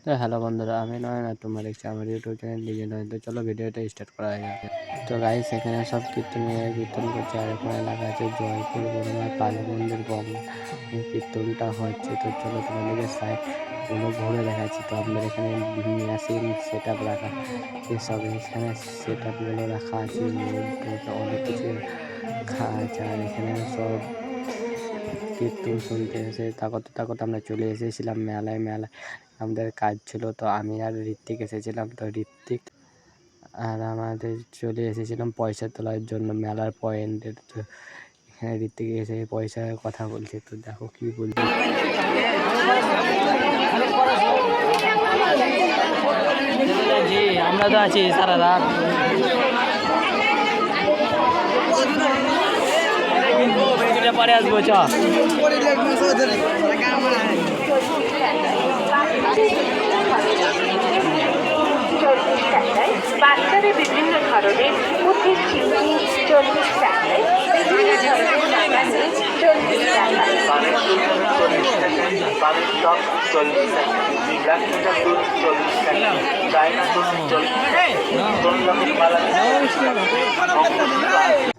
তো হ্যালো বন্ধুরা, আমি নয়ন আর তোমরা দেখছি আমার ইউটিউব চ্যানেল লিজেন্ড নয়ন। তো চলো ভিডিওটা স্টার্ট করা যাক। তো গাইস, এখানে সব কীর্তন করছে আর ওখানে লেখা আছে জয়পুর বড়মার কালী মন্দির বঙ্গ। কীর্তনটা হচ্ছে। তো চলো তোমাদেরকে সাইডগুলো ঘুরে দেখাচ্ছি। তো আমাদের এখানে মেশিন সেট আপ রাখা, এসব এখানে সেট আপগুলো রাখা আছে, অনেক কিছু রাখা আছে। আর এখানে সব কীর্তন শুনতে এসে তাকতে আমরা চলে এসেছিলাম মেলায়। আমাদের কাজ ছিল, তো আমি আর ঋত্বিক এসেছিলাম। তো ঋত্বিক আর আমাদের চলে এসেছিলাম পয়সা তোলার জন্য মেলার পয়েন্টের। তো এখানে ঋত্বিক এসে পয়সার কথা বলছে, তো দেখো কি বলছে। আমরা তো আছি সারা রাত। পরে আসবো চ। বাজারে বিভিন্ন ধরনের মুখের চিংড়ি 40 টাকায়, বিভিন্ন ধরনের বাগানে 40 টাকায়,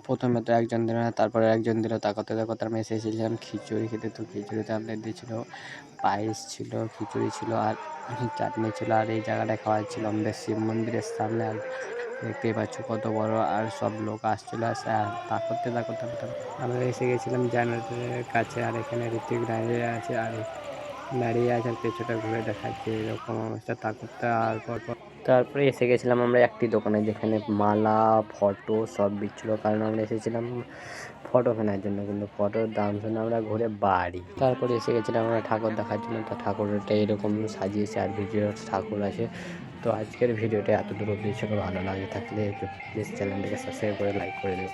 প্রথমে তো একজন দিল না, তারপরে একজন দিল। তাকতে আমি এসেছিলাম খিচুড়ি খেতে। তো খিচুড়িতে আমাদের দিয়েছিল পায়েস ছিল, খিচুড়ি ছিল আর চাটনি ছিল। আর এই জায়গাটা খাওয়া ছিল আমাদের শিব মন্দিরের সামনে। আর দেখতেই পাচ্ছ কত বড়, আর সব লোক আসছিল। আর তাকতে আমরা এসে গেছিলাম জেনারেটরের কাছে। আর এখানে ঋত্বিক দাঁড়িয়ে আছে আর পেছনটা ঘুরে দেখাচ্ছে এরকম অবস্থা তাকতে। আর তারপরে এসে গেছিলাম আমরা একটি দোকানে, যেখানে মালা ফটো সব বিচ্ছিলো। কারণ আমরা এসেছিলাম ফটো কেনার জন্য, কিন্তু ফটোর দাম শুনে আমরা ঘুরে বাড়ি। তারপরে এসে গেছিলাম আমরা ঠাকুর দেখার জন্য। তো ঠাকুরটা এরকম সাজিয়েছে আর ভিডিও ঠাকুর আছে। তো আজকের ভিডিওটা এতদূর অবধি ছিল। ভালো লাগে থাকলে প্লিজ চ্যানেলটাকে সাবস্ক্রাইব করে লাইক করে দেবো।